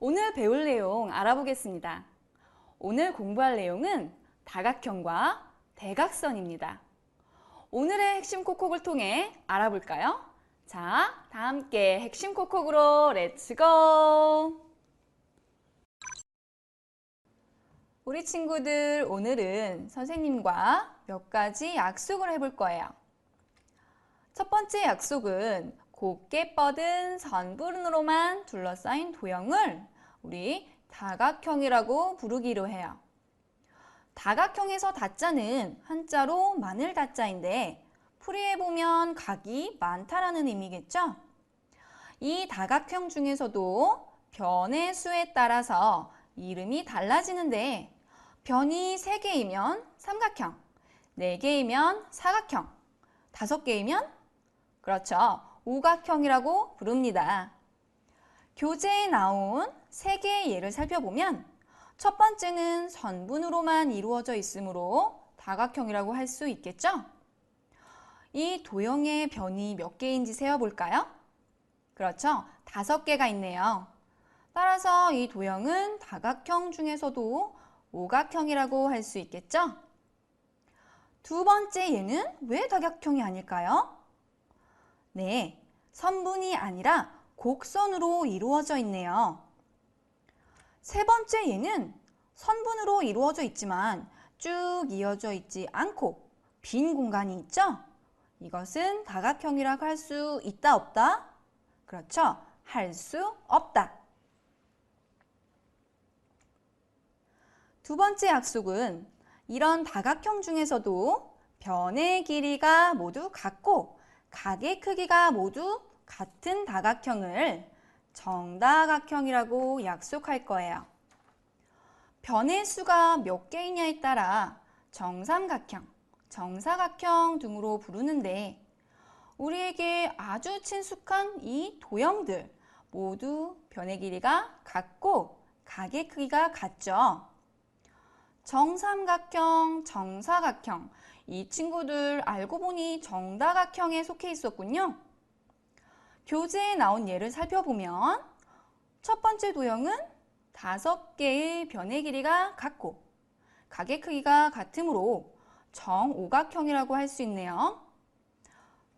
오늘 배울 내용 알아보겠습니다. 오늘 공부할 내용은 다각형과 대각선입니다. 오늘의 핵심 콕콕을 통해 알아볼까요? 자, 다 함께 핵심 콕콕으로 렛츠고! 우리 친구들 오늘은 선생님과 몇 가지 약속을 해볼 거예요. 첫 번째 약속은 곱게 뻗은 선분으로만 둘러싸인 도형을 우리 다각형이라고 부르기로 해요. 다각형에서 다자는 한자로 마늘 다자인데 풀이해 보면 각이 많다라는 의미겠죠? 이 다각형 중에서도 변의 수에 따라서 이름이 달라지는데 변이 3개이면 삼각형, 4개이면 사각형, 5개이면 그렇죠. 오각형이라고 부릅니다. 교재에 나온 3개의 예를 살펴보면 첫 번째는 선분으로만 이루어져 있으므로 다각형이라고 할 수 있겠죠? 이 도형의 변이 몇 개인지 세어볼까요? 그렇죠. 5개가 있네요. 따라서 이 도형은 다각형 중에서도 오각형이라고 할 수 있겠죠? 두 번째 예는 왜 다각형이 아닐까요? 네, 선분이 아니라 곡선으로 이루어져 있네요. 세 번째 예는 선분으로 이루어져 있지만 쭉 이어져 있지 않고 빈 공간이 있죠? 이것은 다각형이라고 할 수 있다, 없다? 그렇죠. 할 수 없다. 두 번째 약속은 이런 다각형 중에서도 변의 길이가 모두 같고 각의 크기가 모두 같은 다각형을 정다각형이라고 약속할 거예요. 변의 수가 몇 개이냐에 따라 정삼각형, 정사각형 등으로 부르는데 우리에게 아주 친숙한 이 도형들 모두 변의 길이가 같고 각의 크기가 같죠. 정삼각형, 정사각형, 이 친구들 알고 보니 정다각형에 속해 있었군요. 교재에 나온 예를 살펴보면 첫 번째 도형은 5개의 변의 길이가 같고 각의 크기가 같으므로 정오각형이라고 할 수 있네요.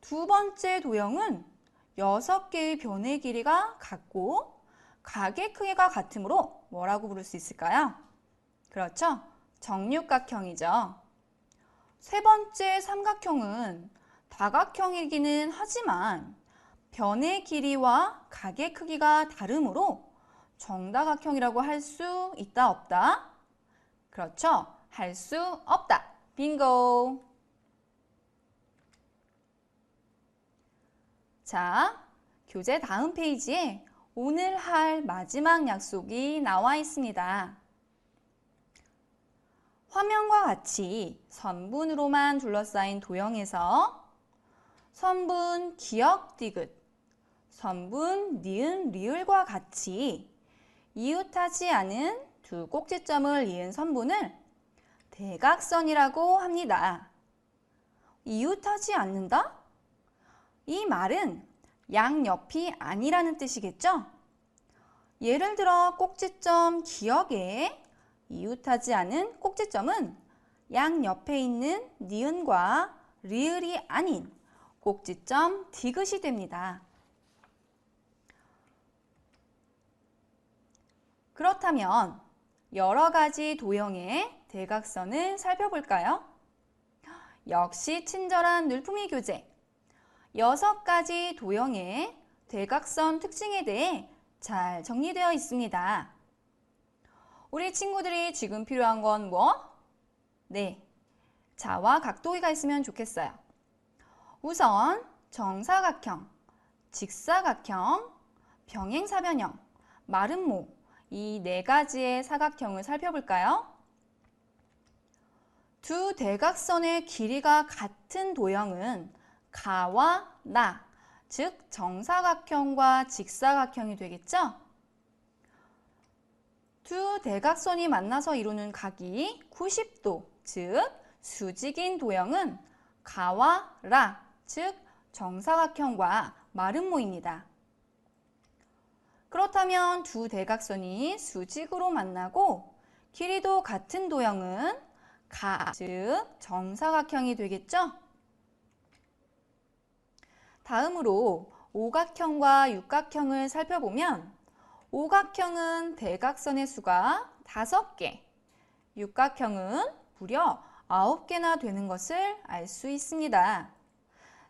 두 번째 도형은 6개의 변의 길이가 같고 각의 크기가 같으므로 뭐라고 부를 수 있을까요? 그렇죠. 정육각형이죠. 세 번째 삼각형은 다각형이기는 하지만 변의 길이와 각의 크기가 다르므로 정다각형이라고 할 수 있다, 없다? 그렇죠. 할 수 없다. 빙고! 자, 교재 다음 페이지에 오늘 할 마지막 약속이 나와 있습니다. 화면과 같이 선분으로만 둘러싸인 도형에서 선분 기역 디귿, 선분 니은 리을과 같이 이웃하지 않은 두 꼭지점을 이은 선분을 대각선이라고 합니다. 이웃하지 않는다? 이 말은 양옆이 아니라는 뜻이겠죠? 예를 들어 꼭지점 기역에 이웃하지 않은 꼭지점은 양옆에 있는 니은과 리을이 아닌 꼭지점 디귿이 됩니다. 그렇다면 여러 가지 도형의 대각선을 살펴볼까요? 역시 친절한 늘품이 교재. 6가지 도형의 대각선 특징에 대해 잘 정리되어 있습니다. 우리 친구들이 지금 필요한 건 뭐? 네, 자와 각도기가 있으면 좋겠어요. 우선 정사각형, 직사각형, 병행사변형, 마름모 이 4가지의 사각형을 살펴볼까요? 두 대각선의 길이가 같은 도형은 가와 나, 즉 정사각형과 직사각형이 되겠죠? 두 대각선이 만나서 이루는 각이 90도, 즉 수직인 도형은 가와 라, 즉 정사각형과 마름모입니다. 그렇다면 두 대각선이 수직으로 만나고 길이도 같은 도형은 즉 정사각형이 되겠죠? 다음으로 오각형과 육각형을 살펴보면 오각형은 대각선의 수가 5개, 육각형은 무려 9개나 되는 것을 알 수 있습니다.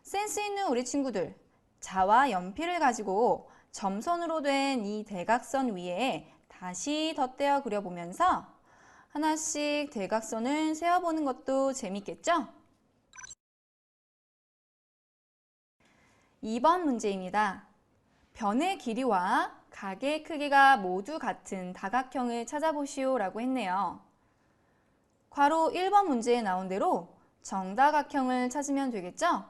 센스 있는 우리 친구들, 자와 연필을 가지고 점선으로 된 이 대각선 위에 다시 덧대어 그려보면서 하나씩 대각선을 세어보는 것도 재밌겠죠? 2번 문제입니다. 변의 길이와 각의 크기가 모두 같은 다각형을 찾아보시오 라고 했네요. 괄호 1번 문제에 나온 대로 정다각형을 찾으면 되겠죠?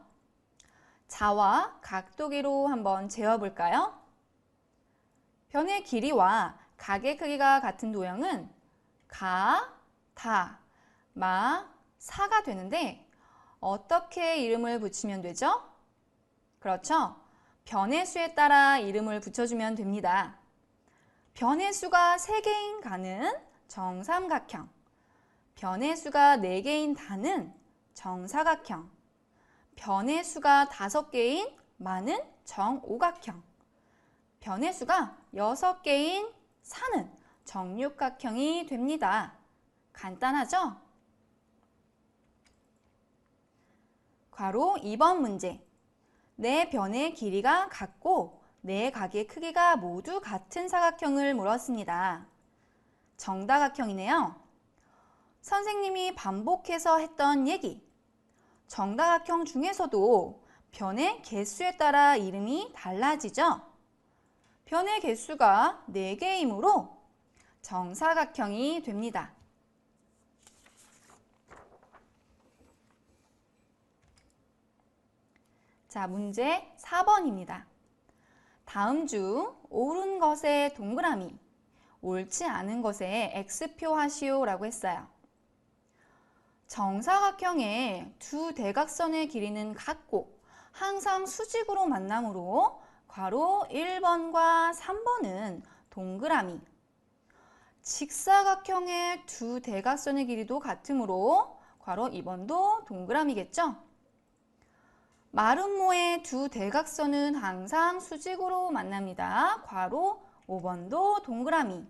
자와 각도기로 한번 재어볼까요? 변의 길이와 각의 크기가 같은 도형은 가, 다, 마, 사가 되는데 어떻게 이름을 붙이면 되죠? 그렇죠. 변의 수에 따라 이름을 붙여주면 됩니다. 변의 수가 3개인 가는 정삼각형, 변의 수가 4개인 다는 정사각형, 변의 수가 5개인 마는 정오각형, 변의 수가 6개인 사는 정육각형이 됩니다. 간단하죠? 괄호 2번 문제. 네 변의 길이가 같고 네 각의 크기가 모두 같은 사각형을 물었습니다. 정다각형이네요. 선생님이 반복해서 했던 얘기. 정다각형 중에서도 변의 개수에 따라 이름이 달라지죠. 변의 개수가 4개이므로 정사각형이 됩니다. 자, 문제 4번입니다. 다음 중 옳은 것에 동그라미, 옳지 않은 것에 X표 하시오 라고 했어요. 정사각형의 두 대각선의 길이는 같고 항상 수직으로 만나므로 괄호 1번과 3번은 동그라미, 직사각형의 두 대각선의 길이도 같으므로 괄호 2번도 동그라미겠죠? 마름모의 두 대각선은 항상 수직으로 만납니다. 괄호 5번도 동그라미.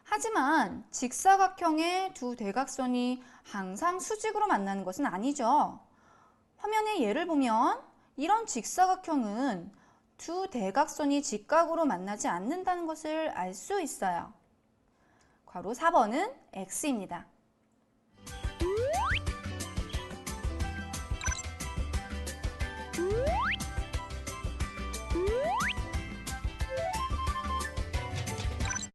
하지만 직사각형의 두 대각선이 항상 수직으로 만나는 것은 아니죠. 화면의 예를 보면 이런 직사각형은 두 대각선이 직각으로 만나지 않는다는 것을 알 수 있어요. 괄호 4번은 X입니다.